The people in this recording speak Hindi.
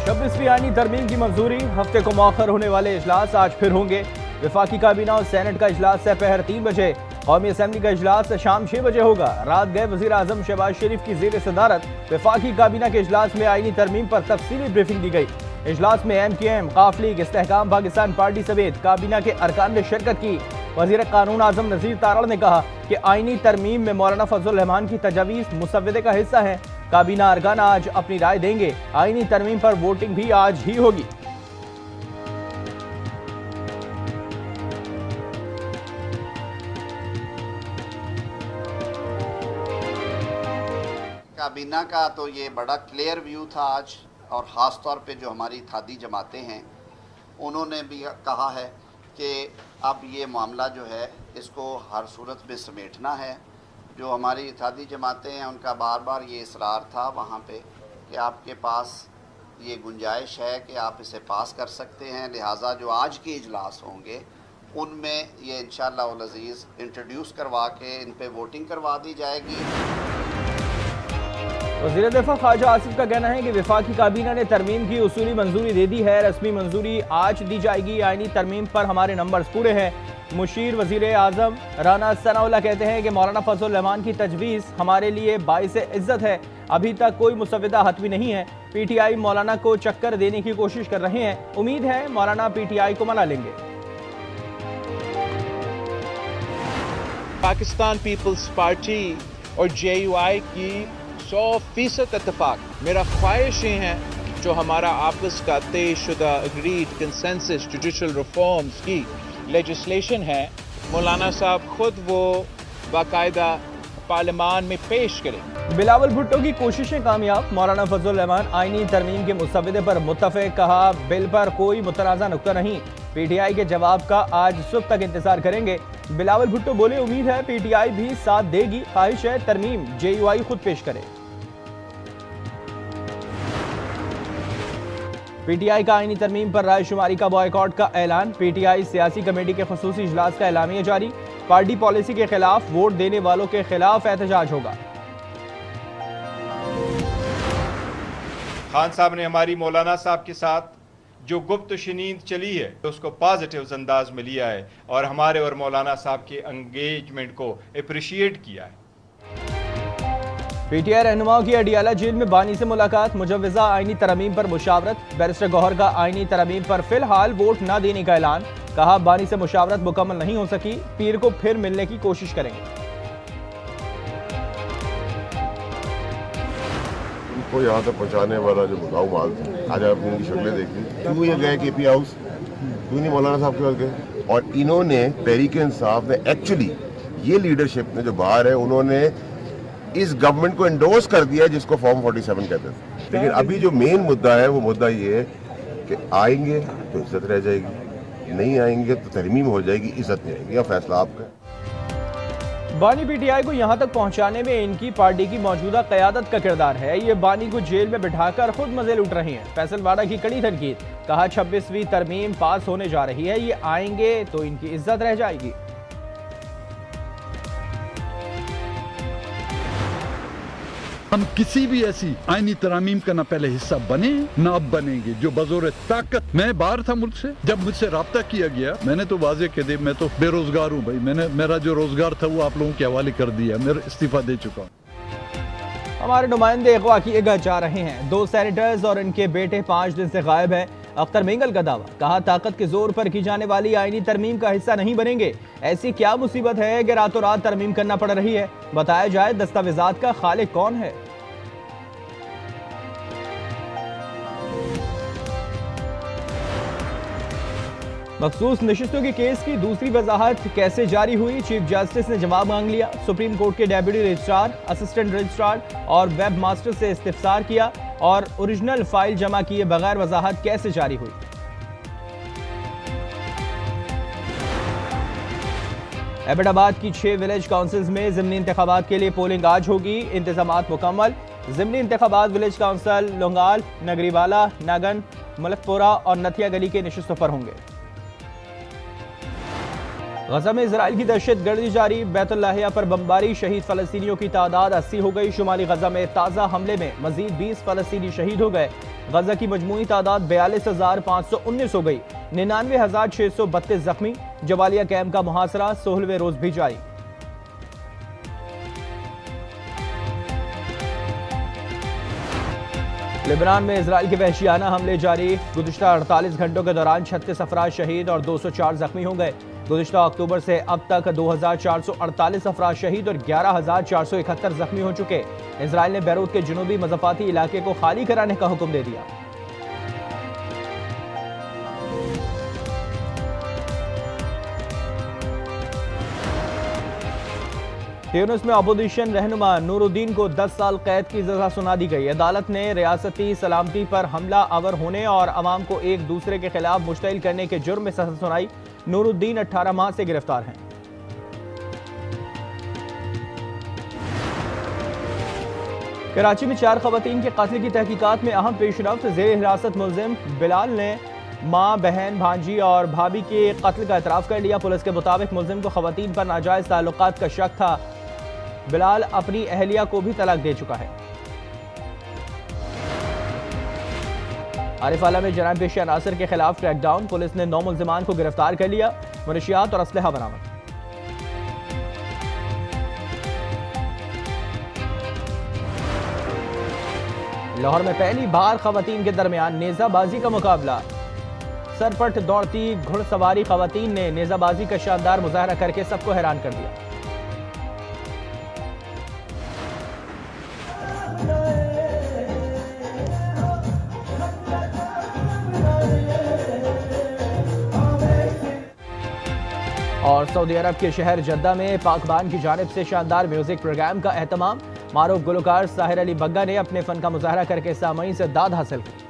26वीं आईनी तरमीम की मंजूरी, हफ्ते को मौखर होने वाले इजलास आज फिर होंगे। वफाकी काबीना और सेनेट का इजलास दोपहर 3 बजे, कौमी असम्बली का इजलास शाम 6 बजे होगा। रात गए वजीर आजम शहबाज शरीफ की जेर सदारत वफाकी काबीना के इजलास में आईनी तरमीम पर तफसीली ब्रीफिंग दी गई। इजलास में MQM, काफ लीग, इस्तेहकाम पाकिस्तान पार्टी समेत काबीना के अरकान ने शिरकत की। वजीर कानून आजम नजीर तारड़ ने कहा कि आईनी तरमीम में मौलाना फजल रहमान की तजावीज़ मुसव्वदे का हिस्सा है। काबीना अरकान आज अपनी राय देंगे। आईनी तरमीम पर वोटिंग भी आज ही होगी। काबीना का तो ये बड़ा क्लियर व्यू था आज, और ख़ास तौर पे जो हमारी इत्तेहादी जमातें हैं उन्होंने भी कहा है कि अब ये मामला जो है इसको हर सूरत में समेटना है। जो हमारी इत्तेहादी जमातें हैं उनका बार बार ये इसरार था वहाँ पे कि आपके पास ये गुंजाइश है कि आप इसे पास कर सकते हैं, लिहाजा जो आज के इजलास होंगे उनमें ये इंशाअल्लाह उल अज़ीज़ इंट्रोड्यूस करवा के इन पे वोटिंग करवा दी जाएगी। वज़ीर दिफ़ा ख्वाजा आसिफ का कहना है कि वफाकी काबीना ने तरमीम की उसूली मंजूरी दे दी है, रस्मी मंजूरी आज दी जाएगी। आईनी तरमीम पर हमारे नंबर्स पूरे हैं। मुशीर वज़ीर आज़म राना सनाउल्लाह कहते हैं कि मौलाना फजल रहमान की तजवीज़ हमारे लिए बाइस इज़्ज़त है। अभी तक कोई मुसव्वदा हतमी नहीं है। PTI मौलाना को चक्कर देने की कोशिश कर रहे हैं। उम्मीद है मौलाना PTI को मना लेंगे। पाकिस्तान पीपल्स पार्टी और JUI की 100% इत्तेफाक मेरा ख्वाहिशें हैं जो हमारा आपस का तयशुदा अग्रीड कंसेंसस जुडिशल रिफॉर्म्स की लेजिस्लेशन है, मौलाना साहब खुद वो बाकायदा पार्लियामान में पेश करें। बिलावल भुट्टो की कोशिशें कामयाब, मौलाना फजल रहमान आईनी तरमीम के मुसव्वदे पर मुत्तफ़िक, कहा बिल पर कोई मुतनाज़ा नुक्ता नहीं। PTI के जवाब का आज सुबह तक इंतजार करेंगे। बिलावल भुट्टो बोले उम्मीद है PTI भी साथ देगी, ख्वाहिश है तरमीम JUI खुद पेश करे। PTI का आईनी तरमीम पर राय शुमारी का बॉयकॉट का ऐलान। PTI सियासी कमेटी के खुसूसी इजलास का एलामिया जारी। पार्टी पॉलिसी के खिलाफ वोट देने वालों के खिलाफ एहतजाज होगा। खान साहब ने हमारी मौलाना साहब के साथ जो गुप्त शनीद चली है तो उसको पॉजिटिव अंदाज में लिया है और हमारे और मौलाना साहब के एंगेजमेंट को अप्रिशिएट किया है। PTI रहनुमाओं की अडियाला जेल में बानी से मुलाकात, मुजव्वजा आईनी तरमीम पर मुशावरत। बैरिस्टर गौहर का आईनी तरमीम पर फिलहाल वोट न देने का ऐलान, कहा बानी से मुशावरत मुकम्मल नहीं हो सकी, पीर को फिर मिलने की कोशिश करेंगे। उनको यहाँ तक पहुँचाने वाला जो मुकाऊ माल था, आज आपने इनकी शक्लें देखी, क्यों ये गए KP हाउस, क्यों नहीं मौलाना साहब के पास गए। और इन्होंने तहरीक इंसाफ ने एक्चुअली ये लीडरशिप ने जो बाहर है उन्होंने इस गवर्नमेंट को एंडोर्स कर दिया है जिसको फॉर्म 47 कहते थे। लेकिन अभी जो मेन मुद्दा है वो मुद्दा ये है कि आएंगे तो इज्जत रह जाएगी, नहीं आएंगे तो तरमीम हो जाएगी, इज्जत नहीं आएगी। यह फैसला आपका है। बानी PTI को यहां तक पहुंचाने में इनकी पार्टी की मौजूदा क़यादत का किरदार है। ये बानी को जेल में बिठाकर खुद मजे लूट रहे हैं। फैसल वाडा की कड़ी तनकीद, कहा 26वीं तरमीम पास होने जा रही है, ये आएंगे तो इनकी इज्जत रह जाएगी। हम किसी भी ऐसी आईनी तरामीम का न पहले हिस्सा बने न अब बनेंगे जो बजोर ताकत। मैं बाहर था मुल्क से, जब मुझसे राब्ता किया गया मैंने तो वाजे कह दिया मैं तो बेरोजगार हूँ भाई, मैंने मेरा जो रोजगार था वो आप लोगों के हवाले कर दिया, मेरा इस्तीफा दे चुका हूँ। हमारे नुमाइंदे अगवा की एगा जा रहे हैं। 2 सेनेटर्स और इनके बेटे 5 दिन से गायब है। अख्तर मेंगल का दावा, कहा ताकत के जोर पर की जाने वाली आईनी तरमीम का हिस्सा नहीं बनेंगे। ऐसी क्या मुसीबत है कि रातों रात तरमीम करना पड़ रही है। बताया जाए दस्तावेजात का खालिक कौन है। मखसूस नशिस्तों के केस की दूसरी वजाहत कैसे जारी हुई, चीफ जस्टिस ने जवाब मांग लिया। सुप्रीम कोर्ट के डेप्यूटी रजिस्ट्रार, असिस्टेंट रजिस्ट्रार और वेब मास्टर से इस्तिफसार किया और ओरिजिनल फाइल जमा किए बगैर वजाहत कैसे जारी हुई। एबटाबाद की 6 विलेज काउंसिल्स में ज़िमनी इंतखाबात के लिए पोलिंग आज होगी। इंतजामात मुकम्मल। ज़िमनी इंतखाबात विलेज काउंसिल लोंगाल, नगरीवाला, नागन, मलकपुरा और नथिया गली के नशिस्तों पर होंगे। गजा में इजराइल की दहशतगर्दी जारी, बैतुल लाहिया पर बमबारी, शहीद फलस्तीनियों की तादाद 80 हो गई। शुमाली गजा में ताज़ा हमले में मजीद 20 फलस्तीनी शहीद हो गए। गजा की मजमूई तादाद 42,519 हो गई। 99,632 जख्मी। जबालिया कैंप का मुहासरा 16वें रोज भी जारी। लेबनान में इजराइल के वहशियाना हमले जारी, गुज़िश्ता 48 घंटों के दौरान 36 अफराद शहीद और 204 जख्मी हो गए। गुज़िश्ता अक्टूबर से अब तक 2,448 अफराद शहीद और 11,471 जख्मी हो चुके। इजराइल ने बैरूत के जुनूबी मज़ाफ़ाती इलाके को खाली कराने का हुक्म दे दिया। ट्यूनिस में अपोजिशन रहनुमा नूरुद्दीन को 10 साल कैद की सजा सुना दी गई। अदालत ने रियासती सलामती पर हमला आवर होने और अवाम को एक दूसरे के खिलाफ मुश्तइल करने के जुर्म में सजा सुनाई। नूरुद्दीन 18 माह से गिरफ्तार हैं। कराची में 4 खवातीन के कत्ल की तहकीकात में अहम पेशरफ्त। जेर हिरासत मुलजिम बिलाल ने माँ, बहन, भांजी और भाभी के कत्ल का एतराफ़ कर लिया। पुलिस के मुताबिक मुलजिम को खवातीन पर नाजायज ताल्लुकात का शक था। बिलाल अपनी अहलिया को भी तलाक दे चुका है। आरिफ आला में जराइम पेशी अनासर के खिलाफ क्रैकडाउन, पुलिस ने 9 मुल्जिमान को गिरफ्तार कर लिया। मुनशियात और असलहा बरामद। लाहौर में पहली बार खवातीन के दरमियान नेजाबाजी का मुकाबला। सरपट दौड़ती घुड़सवारी खवातीन ने नेजाबाजी का शानदार मुजाहरा करके सबको हैरान कर दिया। और सऊदी अरब के शहर जद्दा में पाकबान की जानिब से शानदार म्यूजिक प्रोग्राम का एहतमाम। मारूफ गुलकार साहिर अली बग्गा ने अपने फन का मुजाहरा करके सामईन से दाद हासिल की।